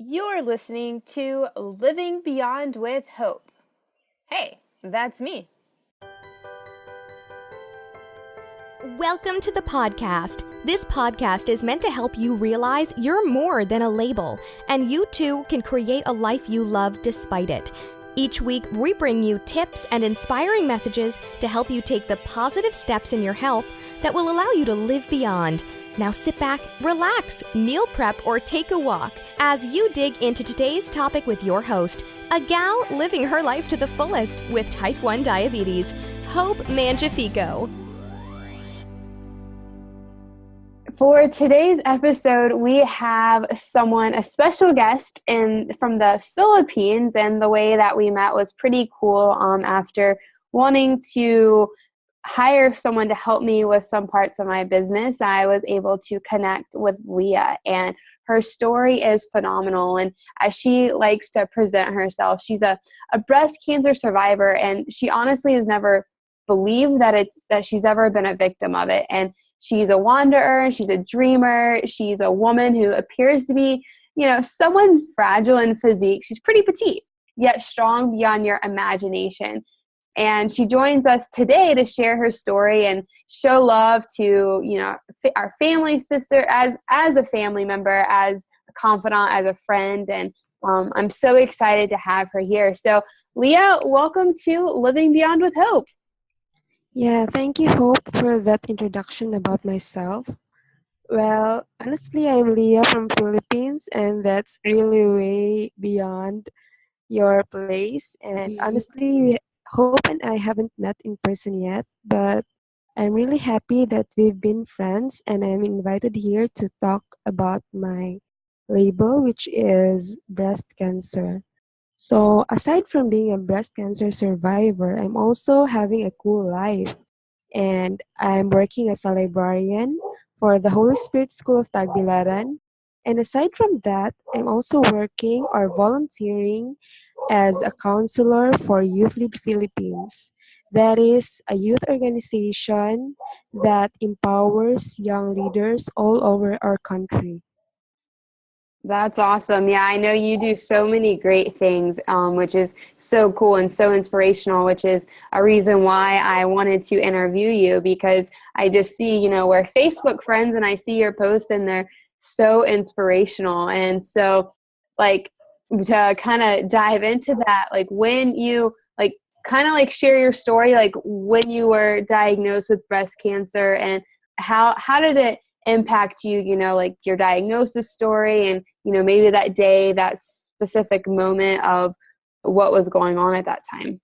You're listening to Living Beyond with Hope. Hey, that's me. Welcome to the podcast. This podcast is meant to help you realize you're more than a label, and you too can create a life you love despite it. Each week, we bring you tips and inspiring messages to help you take the positive steps in your health that will allow you to live beyond. Now sit back, relax, meal prep, or take a walk as you dig into today's topic with your host, a gal living her life to the fullest with type 1 diabetes, Hope Mangiafico. For today's episode, we have a special guest from the Philippines, and the way that we met was pretty cool. After wanting to hire someone to help me with some parts of my business, I was able to connect with Leah, and her story is phenomenal. And as she likes to present herself, she's a breast cancer survivor, and she honestly has never believed that she's ever been a victim of it. And she's a wanderer, she's a dreamer, she's a woman who appears to be, someone fragile in physique. She's pretty petite, yet strong beyond your imagination. And she joins us today to share her story and show love to, our family sister, as a family member, as a confidant, as a friend. And I'm so excited to have her here. So, Leah, welcome to Living Beyond with Hope. Yeah, thank you, Hope, for that introduction about myself. Well, honestly, I'm Leah from Philippines, and that's really way beyond your place. And honestly, Hope and I haven't met in person yet, but I'm really happy that we've been friends, and I'm invited here to talk about my label, which is breast cancer. So, aside from being a breast cancer survivor, I'm also having a cool life. And I'm working as a librarian for the Holy Spirit School of Tagbilaran. And aside from that, I'm also working or volunteering as a counselor for Youth Lead Philippines. That is a youth organization that empowers young leaders all over our country. That's awesome. Yeah, I know you do so many great things, which is so cool and so inspirational, which is a reason why I wanted to interview you, because I just see, we're Facebook friends and I see your posts and they're so inspirational. And so, to kind of dive into that, when you, share your story, when you were diagnosed with breast cancer, and how did it impact you, your diagnosis story, and maybe that day, that specific moment of what was going on at that time.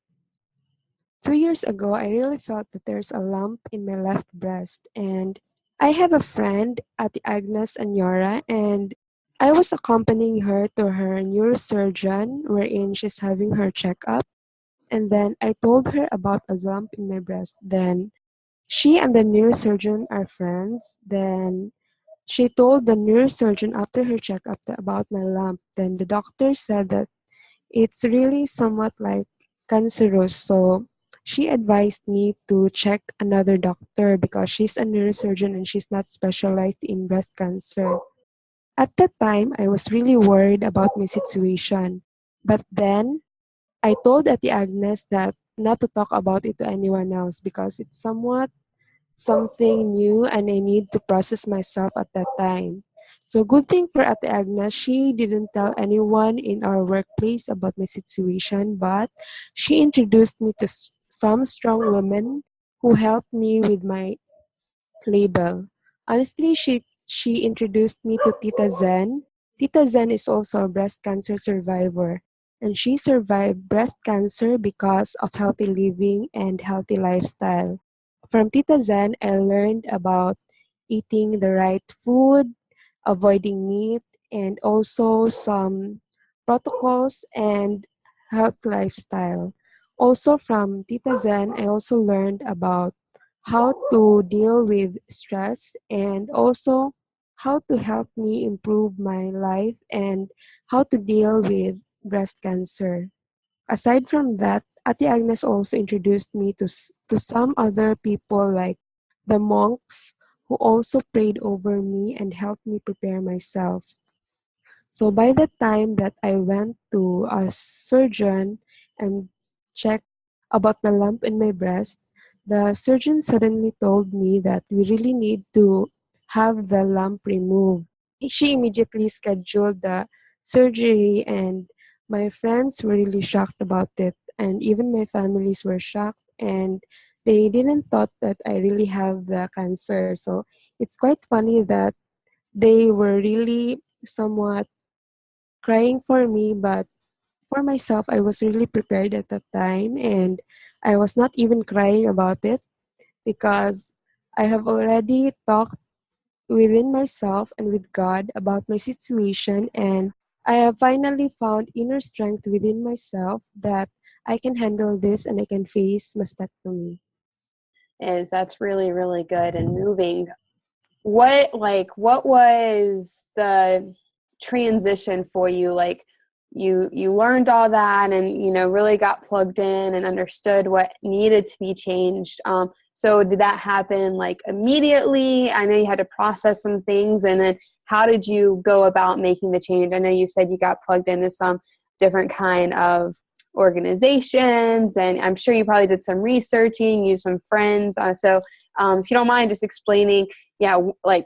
2 years ago, I really felt that there's a lump in my left breast, and I have a friend at the Agnes Anyora, and I was accompanying her to her neurosurgeon wherein she's having her checkup. And then I told her about a lump in my breast. Then she and the neurosurgeon are friends. Then she told the neurosurgeon after her checkup about my lump. Then the doctor said that it's really somewhat like cancerous. So she advised me to check another doctor because she's a neurosurgeon and she's not specialized in breast cancer. At that time, I was really worried about my situation. But then I told Ate Agnes that not to talk about it to anyone else because it's somewhat something new and I need to process myself at that time. So good thing for Ate Agnes, she didn't tell anyone in our workplace about my situation, but she introduced me to some strong women who helped me with my label. Honestly, she introduced me to Tita Zen. Tita Zen is also a breast cancer survivor, and she survived breast cancer because of healthy living and healthy lifestyle. From Tita Zen, I learned about eating the right food, avoiding meat, and also some protocols and health lifestyle. Also from Tita Zen, I also learned about how to deal with stress and also how to help me improve my life and how to deal with breast cancer. Aside from that, Ate Agnes also introduced me to some other people like the monks who also prayed over me and helped me prepare myself. So by the time that I went to a surgeon and checked about the lump in my breast, the surgeon suddenly told me that we really need to have the lump removed. She immediately scheduled the surgery, and my friends were really shocked about it, and even my families were shocked, and they didn't thought that I really have the cancer. So it's quite funny that they were really somewhat crying for me, but for myself, I was really prepared at that time, and I was not even crying about it because I have already talked within myself and with God about my situation, and I have finally found inner strength within myself that I can handle this and I can face mastectomy. Is that's really, really good and moving. What was the transition for you? Like you learned all that and really got plugged in and understood what needed to be changed. So did that happen like immediately? I know you had to process some things, and then how did you go about making the change? I know you said you got plugged into some different kind of organizations, and I'm sure you probably did some researching, used some friends. If you don't mind just explaining, like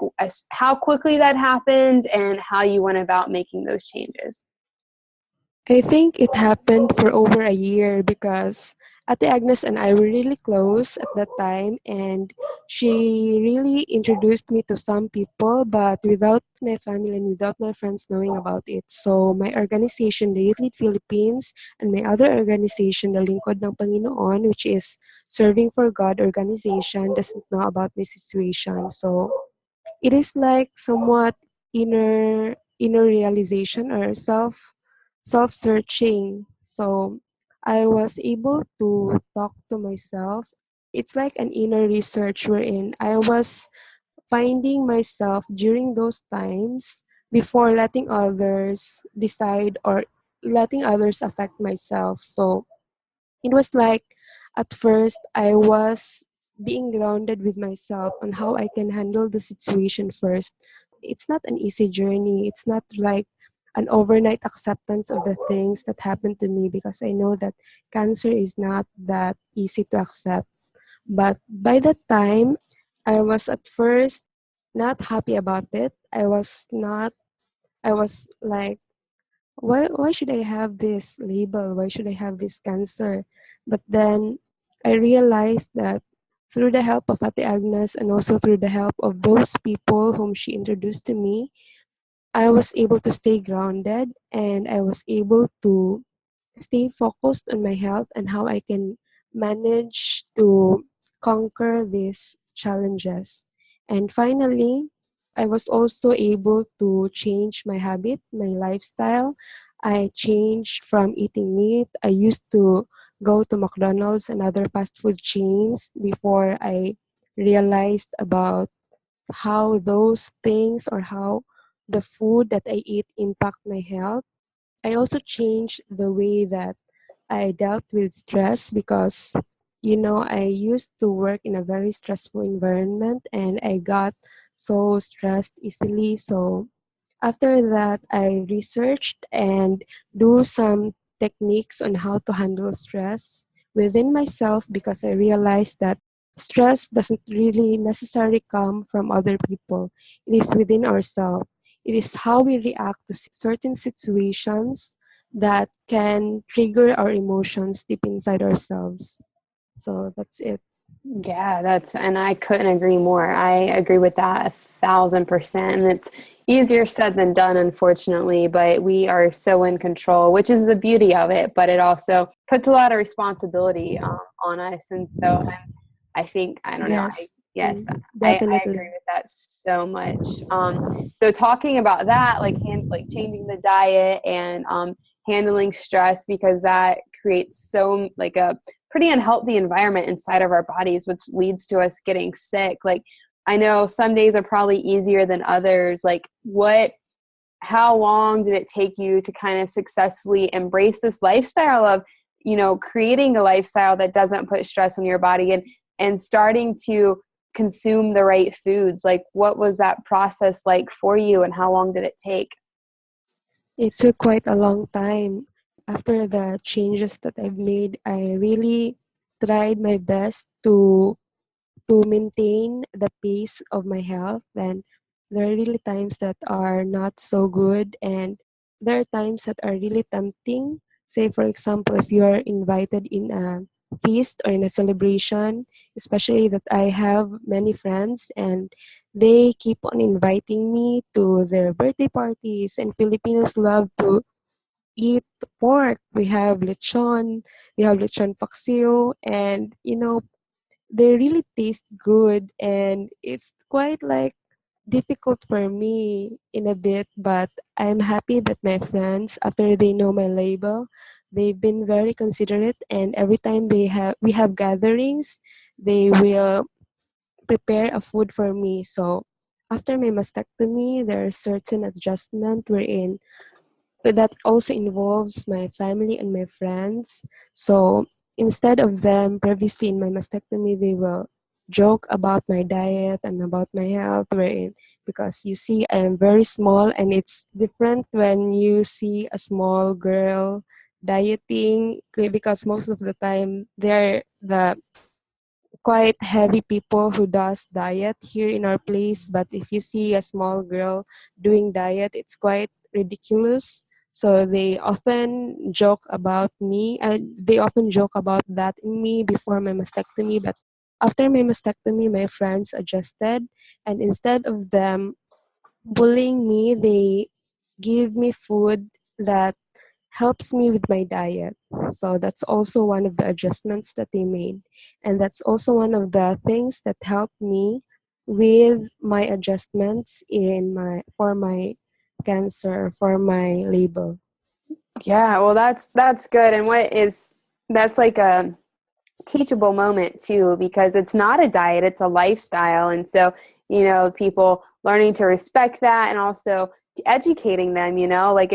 how quickly that happened and how you went about making those changes. I think it happened for over a year because Ate Agnes and I were really close at that time, and she really introduced me to some people, but without my family and without my friends knowing about it. So my organization, the Youth Lead Philippines, and my other organization, the Lingkod ng Panginoon, which is Serving for God organization, doesn't know about my situation. So it is like somewhat inner realization or self searching. So I was able to talk to myself. It's like an inner research wherein I was finding myself during those times before letting others decide or letting others affect myself. So it was like at first I was being grounded with myself on how I can handle the situation first. It's not an easy journey. It's not like an overnight acceptance of the things that happened to me because I know that cancer is not that easy to accept. But by that time, I was at first not happy about it. I was like, why should I have this label? Why should I have this cancer? But then I realized that through the help of Ate Agnes and also through the help of those people whom she introduced to me, I was able to stay grounded and I was able to stay focused on my health and how I can manage to conquer these challenges. And finally, I was also able to change my habit, my lifestyle. I changed from eating meat. I used to go to McDonald's and other fast food chains before I realized about how those things or how the food that I eat impact my health. I also changed the way that I dealt with stress because, I used to work in a very stressful environment and I got so stressed easily. So after that, I researched and do some techniques on how to handle stress within myself because I realized that stress doesn't really necessarily come from other people. It is within ourselves. It is how we react to certain situations that can trigger our emotions deep inside ourselves. So that's it. Yeah, and I couldn't agree more. I agree with that 1,000%. And it's easier said than done, unfortunately, but we are so in control, which is the beauty of it. But it also puts a lot of responsibility on us. And so I think, I don't know, Yes, yes, I agree definitely. with that so much. So talking about that, like changing the diet and handling stress, because that creates so like a pretty unhealthy environment inside of our bodies, which leads to us getting sick. Like I know some days are probably easier than others. How long did it take you to kind of successfully embrace this lifestyle of, creating a lifestyle that doesn't put stress on your body and starting to consume the right foods? Like what was that process like for you and how long did it take? It took quite a long time. After the changes that I've made, I really tried my best to maintain the pace of my health. And there are really times that are not so good, and there are times that are really tempting. Say, for example, if you are invited in a feast or in a celebration, especially that I have many friends and they keep on inviting me to their birthday parties, and Filipinos love to eat pork. We have lechon paksiw, and they really taste good, and it's quite like difficult for me in a bit, but I'm happy that my friends, after they know my label, they've been very considerate, and every time we have gatherings, they will prepare a food for me. So after my mastectomy, there are certain adjustment wherein but that also involves my family and my friends. So instead of them previously in my mastectomy, they will joke about my diet and about my health, wherein because you see I am very small, and it's different when you see a small girl dieting because most of the time they're the quite heavy people who does diet here in our place, but if you see a small girl doing diet, it's quite ridiculous. So they often joke about me, and they often joke about that in me before my mastectomy. But after my mastectomy, my friends adjusted, and instead of them bullying me, they give me food that helps me with my diet. So that's also one of the adjustments that they made. And that's also one of the things that helped me with my adjustments in my cancer, for my label. Yeah, well, that's good. And that's like a teachable moment too, because it's not a diet, it's a lifestyle. And so, people learning to respect that, and also educating them, like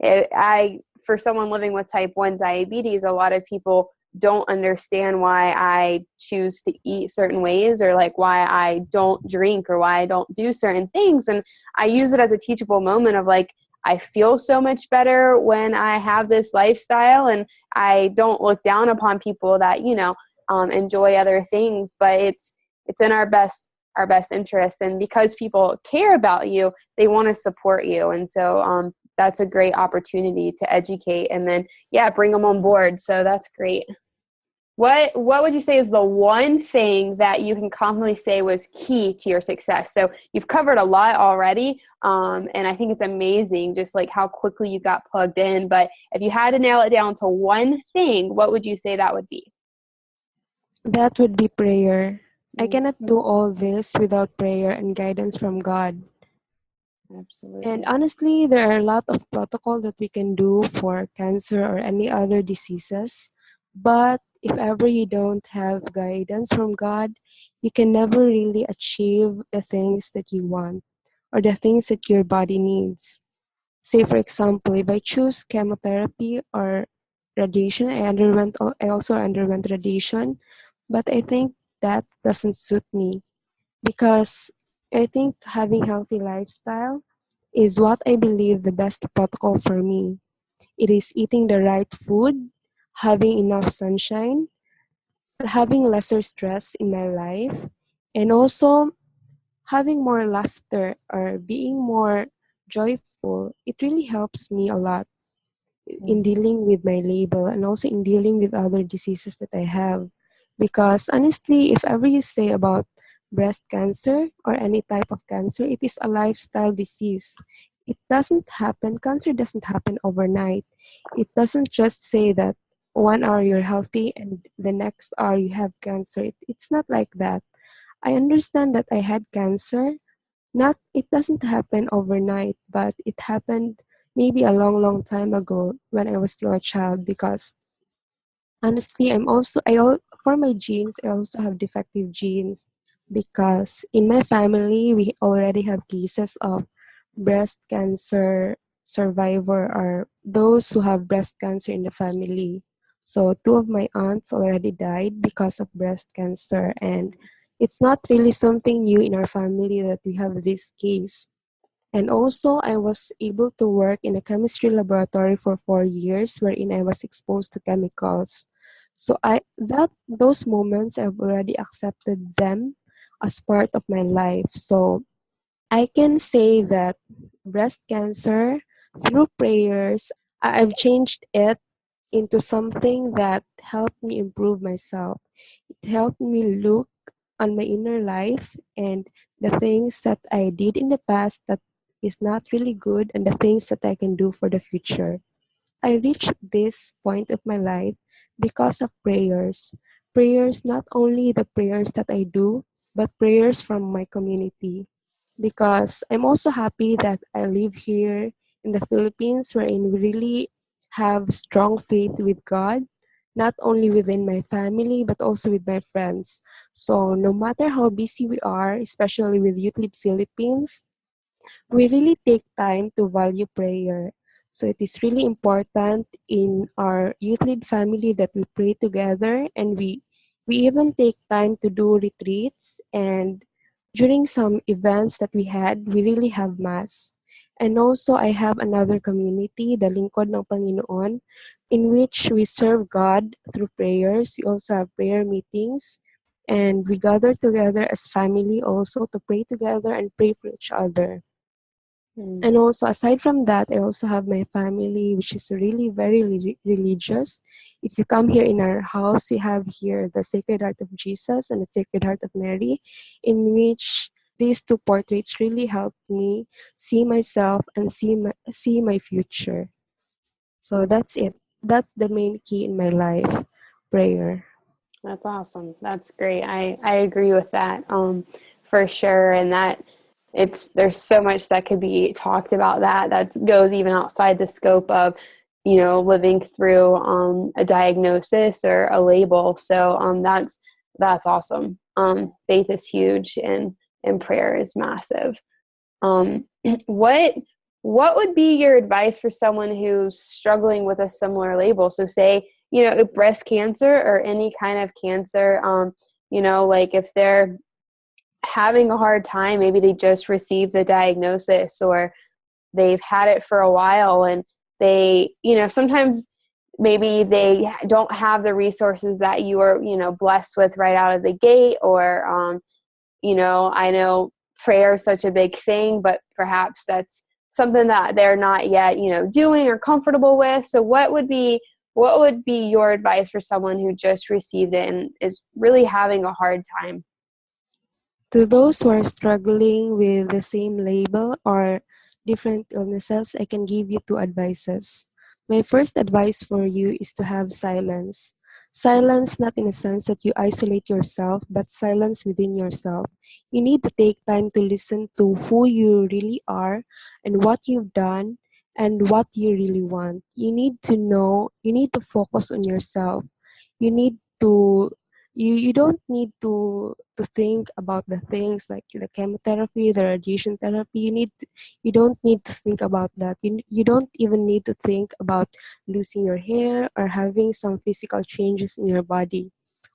I for someone living with type 1 diabetes, a lot of people don't understand why I choose to eat certain ways, or like why I don't drink, or why I don't do certain things. And I use it as a teachable moment of like, I feel so much better when I have this lifestyle, and I don't look down upon people that enjoy other things, but it's in our best interest, and because people care about you, they want to support you, and so that's a great opportunity to educate, and then bring them on board. So that's great. What would you say is the one thing that you can confidently say was key to your success? So you've covered a lot already, and I think it's amazing just like how quickly you got plugged in. But if you had to nail it down to one thing, what would you say that would be? That would be prayer. I Mm, cannot do all this without prayer and guidance from God. And absolutely. honestly, there are a lot of protocol that we can do for cancer or any other diseases. But if ever you don't have guidance from God, you can never really achieve the things that you want or the things that your body needs. Say, for example, if I choose chemotherapy or radiation, I also underwent radiation, but I think that doesn't suit me because I think having healthy lifestyle is what I believe the best protocol for me. It is eating the right food, having enough sunshine, having lesser stress in my life, and also having more laughter or being more joyful. It really helps me a lot in Mhm. dealing with my label and also in dealing with other diseases that I have. Because honestly, if ever you say about breast cancer or any type of cancer, it is a lifestyle disease. It doesn't happen, cancer doesn't happen overnight. It doesn't just say that 1 hour you're healthy and the next hour you have cancer. It's not like that. I understand that I had cancer, not it doesn't happen overnight, but it happened maybe a long, long time ago when I was still a child. Because honestly, for my genes, I also have defective genes because in my family we already have cases of breast cancer survivor or those who have breast cancer in the family. So two of my aunts already died because of breast cancer, and it's not really something new in our family that we have this case. And also, I was able to work in a chemistry laboratory for 4 years, wherein I was exposed to chemicals. So those moments I've already accepted them as part of my life. So I can say that breast cancer, through prayers, I've changed it into something that helped me improve myself. It helped me look on my inner life and the things that I did in the past that is not really good and the things that I can do for the future. I reached this point of my life because of prayers. Prayers, not only the prayers that I do, but prayers from my community. Because I'm also happy that I live here in the Philippines, wherein we really have strong faith with God, not only within my family, but also with my friends. So no matter how busy we are, especially with Youth Lead Philippines, we really take time to value prayer. So it is really important in our youth lead family that we pray together, and we even take time to do retreats, and during some events that we had, we really have mass. And also I have another community, the Lingkod ng Panginoon, in which we serve God through prayers. We also have prayer meetings, and we gather together as family also to pray together and pray for each other. Mm. And also, aside from that, I also have my family, which is really very religious. If you come here in our house, we have here the Sacred Heart of Jesus and the Sacred Heart of Mary, in which these two portraits really help me see myself and see my future. So that's it. That's the main key in my life, prayer. That's awesome. That's great. I agree with that for sure. And that there's so much that could be talked about that goes even outside the scope of, living through a diagnosis or a label. So that's awesome. Faith is huge, and prayer is massive. Um, what what would be your advice for someone who's struggling with a similar label? So say, breast cancer or any kind of cancer, like if they're having a hard time, maybe they just received the diagnosis or they've had it for a while, and they, sometimes maybe they don't have the resources that you are, blessed with right out of the gate, or I know prayer is such a big thing, but perhaps that's something that they're not yet, doing or comfortable with. So what would be your advice for someone who just received it and is really having a hard time? To those who are struggling with the same label or different illnesses, I can give you two advices. My first advice for you is to have silence. Silence, not in a sense that you isolate yourself, but silence within yourself. You need to take time to listen to who you really are and what you've done and what you really want. You need to know, you need to focus on yourself. You need to you don't need to think about the things like the chemotherapy, the radiation therapy. You don't need to think about that. You don't even need to think about losing your hair or having some physical changes in your body.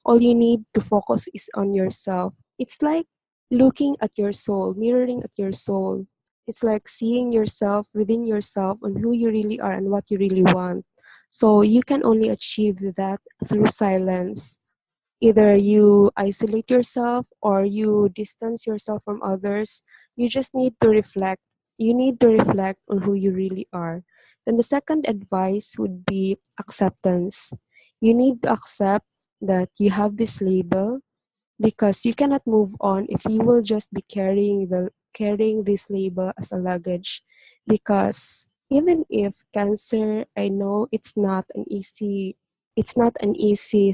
All you need to focus is on yourself. It's like looking at your soul, mirroring at your soul. It's like seeing yourself within yourself on who you really are and what you really want. So you can only achieve that through silence. Either you isolate yourself or you distance yourself from others. You just need to reflect. You need to reflect on who you really are. Then the second advice would be acceptance. You need to accept that you have this label, because you cannot move on if you will just be carrying this label as a luggage. Because even if cancer, I know it's not an easy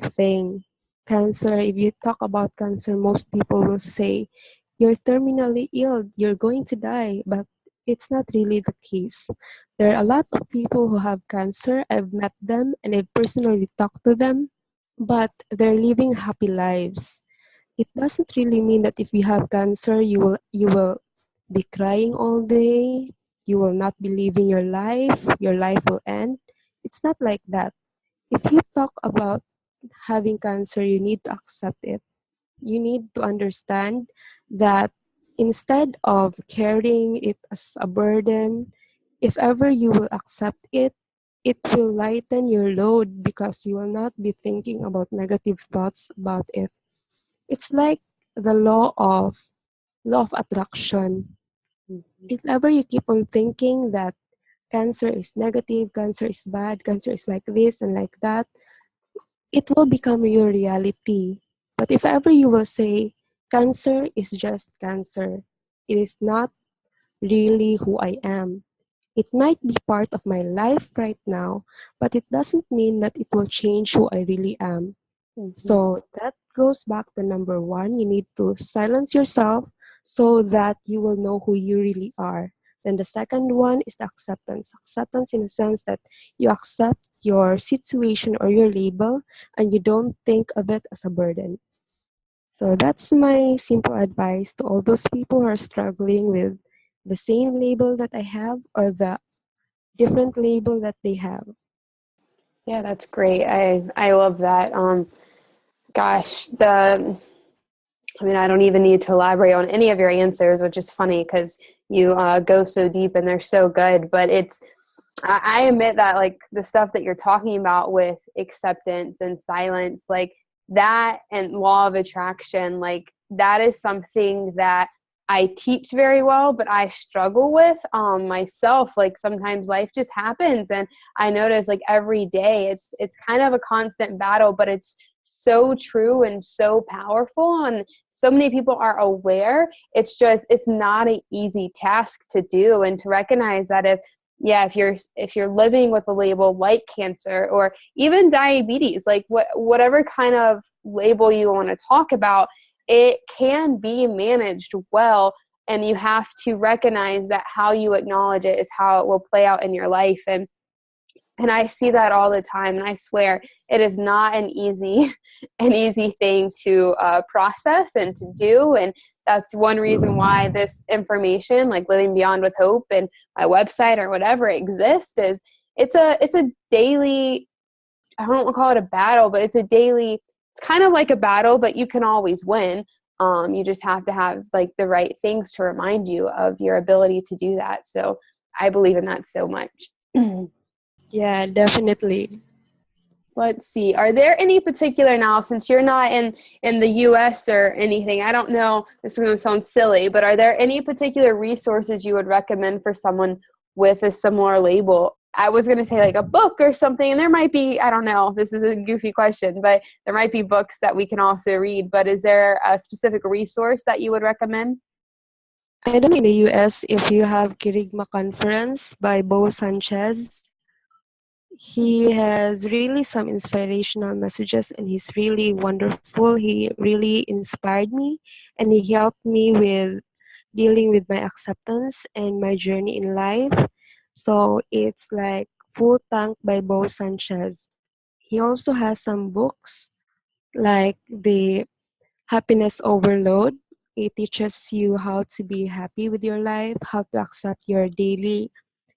thing. Cancer, if you talk about cancer, most people will say you're terminally ill, you're going to die, but it's not really the case. There are a lot of people who have cancer. I've met them and I've personally talked to them, but they're living happy lives. It doesn't really mean that if you have cancer, you will be crying all day, you will not be living your life will end. It's not like that. If you talk about having cancer, you need to accept it. You need to understand that Instead of carrying it as a burden, if ever you will accept it, it will lighten your load because you will not be thinking about negative thoughts about it. It's like the law of attraction. Mhm. If ever you keep on thinking that cancer is negative, cancer is bad, cancer is like this and like that, it will become your reality. But if ever you will say, cancer is just cancer, it is not really who I am. It might be part of my life right now, but it doesn't mean that it will change who I really am. Mhm. So that goes back to number one. You need to silence yourself so that you will know who you really are. Then the second one is the acceptance. Acceptance in the sense that you accept your situation or your label and you don't think of it as a burden. So that's my simple advice to all those people who are struggling with the same label that I have or the different label that they have. Yeah, that's great. I love that. Gosh, I mean, I don't even need to elaborate on any of your answers, which is funny because you go so deep and they're so good. But I admit that like the stuff that you're talking about with acceptance and silence, like that and law of attraction, like that is something that I teach very well, but I struggle with myself. Like sometimes life just happens, and I notice like every day it's kind of a constant battle, but it's so true and so powerful, and so many people are aware. It's just it's not an easy task to do, and to recognize that if you're living with a label like cancer or even diabetes, like whatever kind of label you want to talk about, it can be managed well, and you have to recognize that how you acknowledge it is how it will play out in your life. And I see that all the time, and I swear it is not an easy an easy thing to process and to do. And that's one reason why this information, like Living Beyond with Hope and my website or whatever exists, is it's a daily, I don't want to call it a battle, but it's a daily, it's kind of like a battle, but you can always win. You just have to have like the right things to remind you of your ability to do that. So I believe in that so much. Yeah, definitely. Let's see. Are there any particular, now since you're not in the US or anything, I don't know, this is going to sound silly, but are there any particular resources you would recommend for someone with a similar label? I was going to say like a book or something, and there might be, I don't know, this is a goofy question, but there might be books that we can also read. But is there a specific resource that you would recommend? I don't know in the US if you have Kirigma Conference by Bo Sanchez. He has really some inspirational messages and he's really wonderful. He really inspired me and he helped me with dealing with my acceptance and my journey in life. So it's like Full Tank by Bo Sanchez. He also has some books like the Happiness Overload. It teaches you how to be happy with your life, how to accept your daily,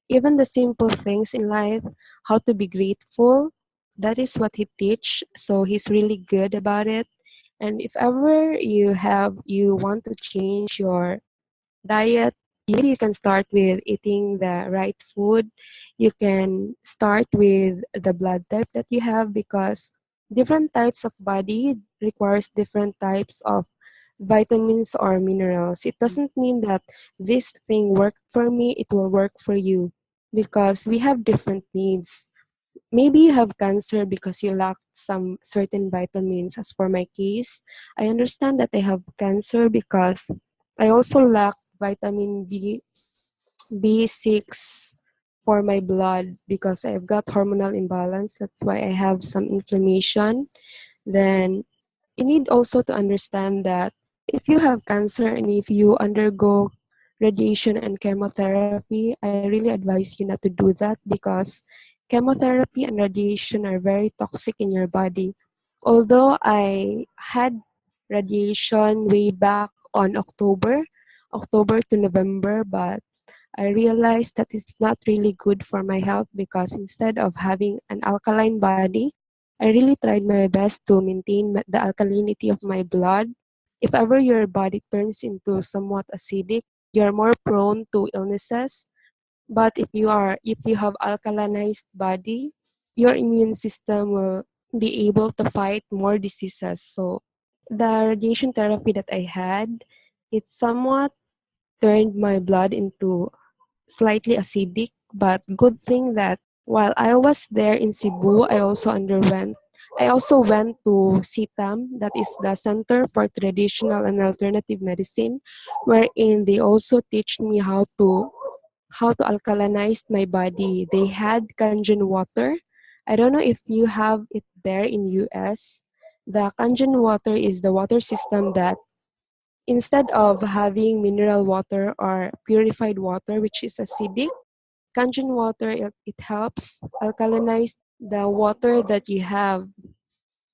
even the simple things in life, how to be grateful. That is what he teach. So he's really good about it. And if ever you want to change your diet, maybe you can start with eating the right food. You can start with the blood type that you have because different types of body requires different types of vitamins or minerals. It doesn't mean that this thing worked for me, it will work for you because we have different needs. Maybe you have cancer because you lack some certain vitamins. As for my case, I understand that I have cancer because I also lack vitamin B6 for my blood because I've got hormonal imbalance. That's why I have some inflammation. Then you need also to understand that if you have cancer and if you undergo radiation and chemotherapy, I really advise you not to do that because chemotherapy and radiation are very toxic in your body. Although I had radiation way back on October to November, but I realized that it's not really good for my health because instead of having an alkaline body, I really tried my best to maintain the alkalinity of my blood. if ever your body turns into somewhat acidic, you're more prone to illnesses. But if you have alkalinized body, your immune system will be able to fight more diseases. So the radiation therapy that I had, it somewhat turned my blood into slightly acidic, but good thing that while I was there in Cebu, I also went to CITAM, that is the Center for Traditional and Alternative Medicine, wherein they also teach me how to alkalinize my body. They had Kangen water. I don't know if you have it there in US. The Kangen water is the water system that instead of having mineral water or purified water, which is acidic, Kangen water, it helps alkalinize the water that you have.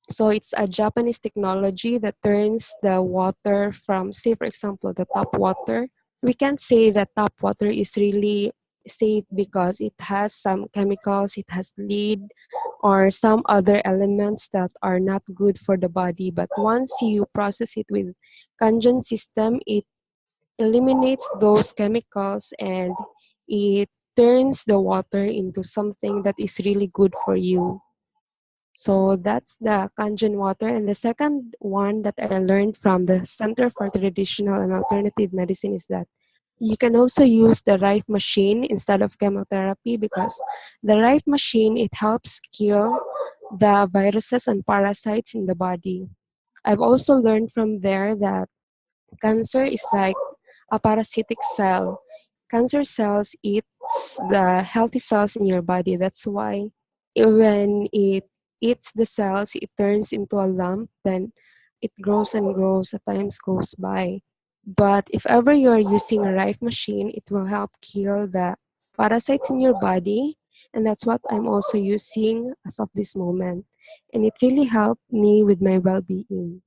So it's a Japanese technology that turns the water from, say, for example, the tap water. We can't say that tap water is really safe because it has some chemicals, it has lead, or some other elements that are not good for the body. But once you process it with Kangen system, it eliminates those chemicals and it turns the water into something that is really good for you. So that's the Kangen water. And the second one that I learned from the Center for Traditional and Alternative Medicine is that you can also use the Rife machine instead of chemotherapy because the Rife machine, it helps kill the viruses and parasites in the body. I've also learned from there that cancer is like a parasitic cell. Cancer cells eats the healthy cells in your body. That's why when it eats the cells, it turns into a lump, then it grows and grows as time goes by. But if ever you are using a Rife machine, it will help kill the parasites in your body. And that's what I'm also using as of this moment. And it really helped me with my well-being.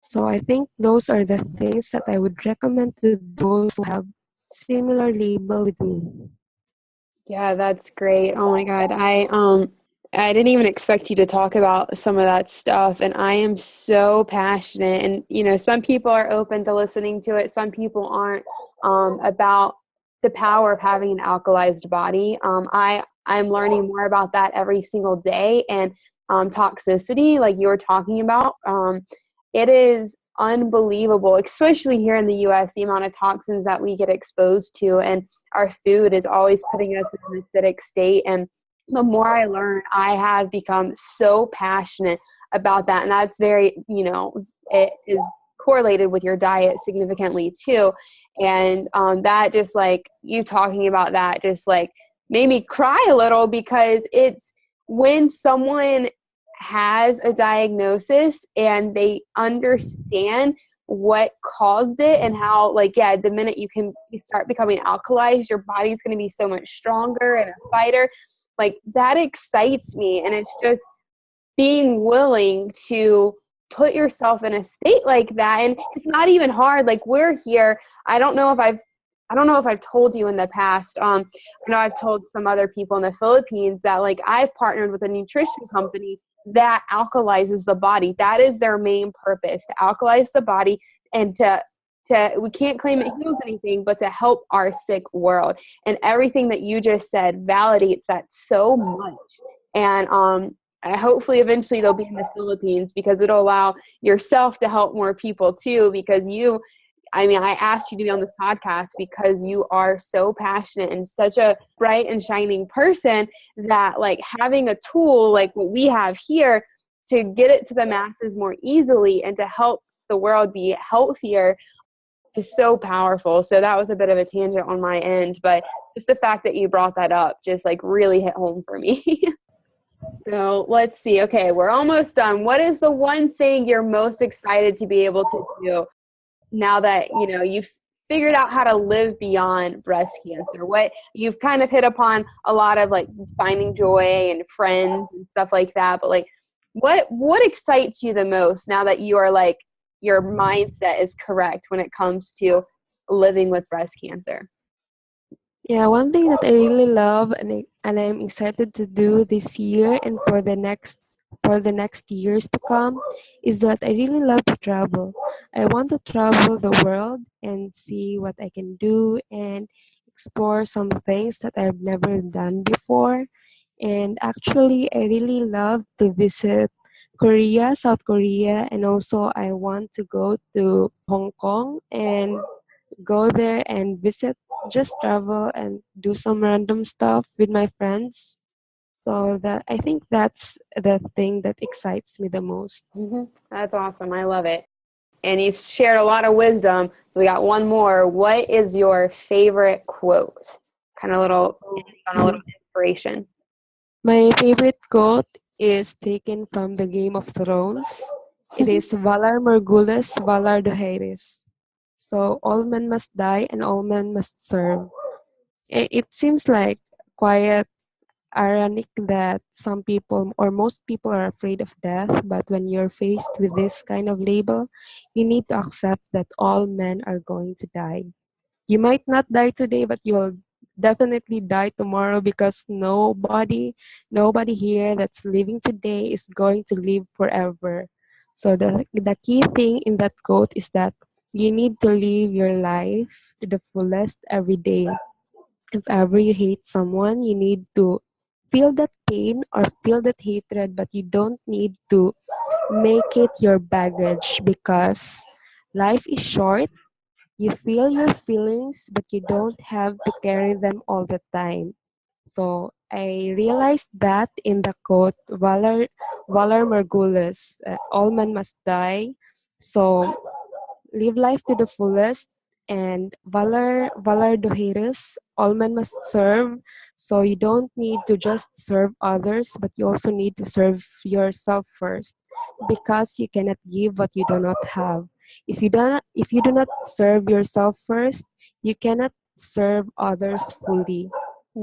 So I think those are the things that I would recommend to those who have similar label with me. Yeah, that's great. Oh my God. I didn't even expect you to talk about some of that stuff, and I am so passionate, and some people are open to listening to it, some people aren't, about the power of having an alkalized body. I'm learning more about that every single day, and toxicity like you were talking about, it is unbelievable, especially here in the US, the amount of toxins that we get exposed to, and our food is always putting us in an acidic state. And the more I learn, I have become so passionate about that. And that's very, it is correlated with your diet significantly too. And that just like you talking about that just like made me cry a little, because it's when someone has a diagnosis and they understand what caused it and how, like, yeah, the minute you start becoming alkalized, your body's going to be so much stronger and a fighter. Like, that excites me. And it's just being willing to put yourself in a state like that. And it's not even hard. Like, we're here. I don't know if I've told you in the past. I know I've told some other people in the Philippines that, like, I've partnered with a nutrition company that alkalizes the body. That is their main purpose, to alkalize the body and to we can't claim it heals anything, but to help our sick world. And everything that you just said validates that so much. And hopefully eventually they'll be in the Philippines, because it'll allow yourself to help more people too, because I asked you to be on this podcast because you are so passionate and such a bright and shining person that, like, having a tool like what we have here to get it to the masses more easily and to help the world be healthier is so powerful. So that was a bit of a tangent on my end, but just the fact that you brought that up just like really hit home for me. So let's see. Okay, we're almost done. What is the one thing you're most excited to be able to do now that you've figured out how to live beyond breast cancer? What you've kind of hit upon a lot of, like, finding joy and friends and stuff like that, but like what excites you the most now that you are, like, your mindset is correct when it comes to living with breast cancer? Yeah, one thing that I really love and I'm excited to do this year and for the next for the next years to come is that I really love to travel. I want to travel the world and see what I can do and explore some things that I've never done before. And actually, I really love to visit Korea, South Korea, and also I want to go to Hong Kong and go there and visit, just travel and do some random stuff with my friends. So that I think that's the thing that excites me the most. That's awesome. I love it. And you've shared a lot of wisdom. So we got one more. What is your favorite quote? Kind of little on a little inspiration. My favorite quote is taken from the Game of Thrones. It is Valar Morghulis, Valar Dohaeris. So all men must die and all men must serve. It seems like quite ironic that some people or most people are afraid of death, but when you're faced with this kind of label, you need to accept that all men are going to die. You might not die today, but you'll definitely die tomorrow because nobody here that's living today is going to live forever. So the key thing in that quote is that you need to live your life to the fullest every day. If ever you hate someone, you need to feel that pain or feel that hatred, but you don't need to make it your baggage because life is short. You feel your feelings, but you don't have to carry them all the time. So I realized that in the quote, Valar Morghulis, all men must die. So live life to the fullest, and Valar Dohaeris, all men must serve. So you don't need to just serve others, but you also need to serve yourself first, because you cannot give what you do not have. If you do not serve yourself first, you cannot serve others fully.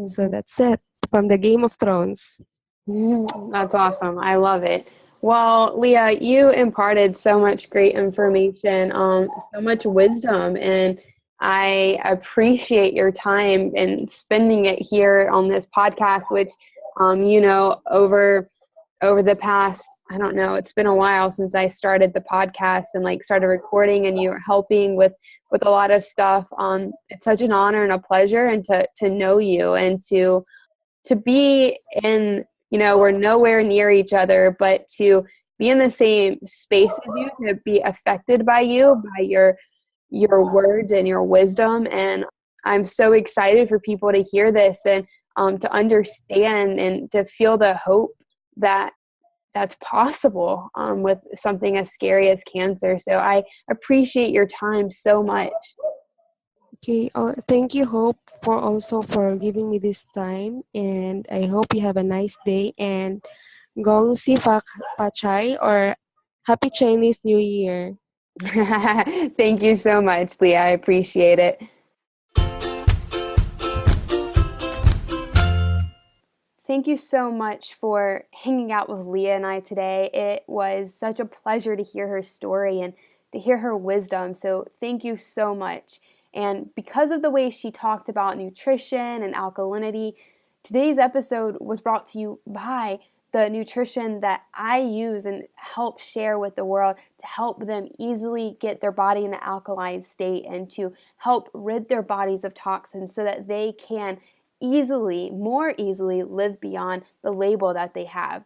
So that's it from the Game of Thrones. That's awesome. I love it. Well, Leah, you imparted so much great information, so much wisdom, and I appreciate your time and spending it here on this podcast, which, over the past, I don't know, it's been a while since I started the podcast and like started recording, and you're helping with a lot of stuff. It's such an honor and a pleasure, and to know you and to be in, we're nowhere near each other, but to be in the same space as you, to be affected by you, by your words and your wisdom. And I'm so excited for people to hear this and to understand and to feel the hope that that's possible with something as scary as cancer. So I appreciate your time so much. Okay, thank you, Hope, for also for giving me this time, and I hope you have a nice day and gong si pachai or Happy Chinese New Year. Thank you so much, Leah. I appreciate it. Thank you so much for hanging out with Leah and I today. It was such a pleasure to hear her story and to hear her wisdom. So thank you so much. And because of the way she talked about nutrition and alkalinity, today's episode was brought to you by the nutrition that I use and help share with the world to help them easily get their body in an alkalized state and to help rid their bodies of toxins so that they can more easily live beyond the label that they have.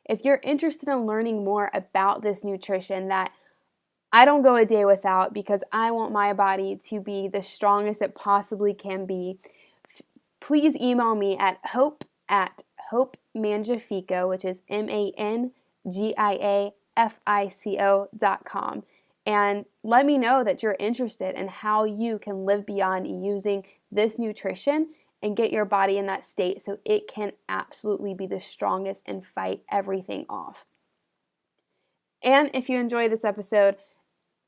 If you're interested in learning more about this nutrition that I don't go a day without because I want my body to be the strongest it possibly can be, please email me at hope Mangiafico, which is MANGIAFICO.com, and let me know that you're interested in how you can live beyond using this nutrition and get your body in that state so it can absolutely be the strongest and fight everything off. And if you enjoy this episode,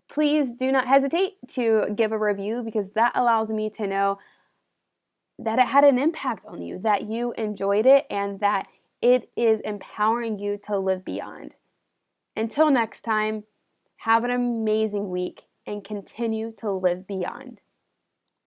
please do not hesitate to give a review, because that allows me to know that it had an impact on you, that you enjoyed it, and that it is empowering you to live beyond. Until next time, have an amazing week and continue to live beyond.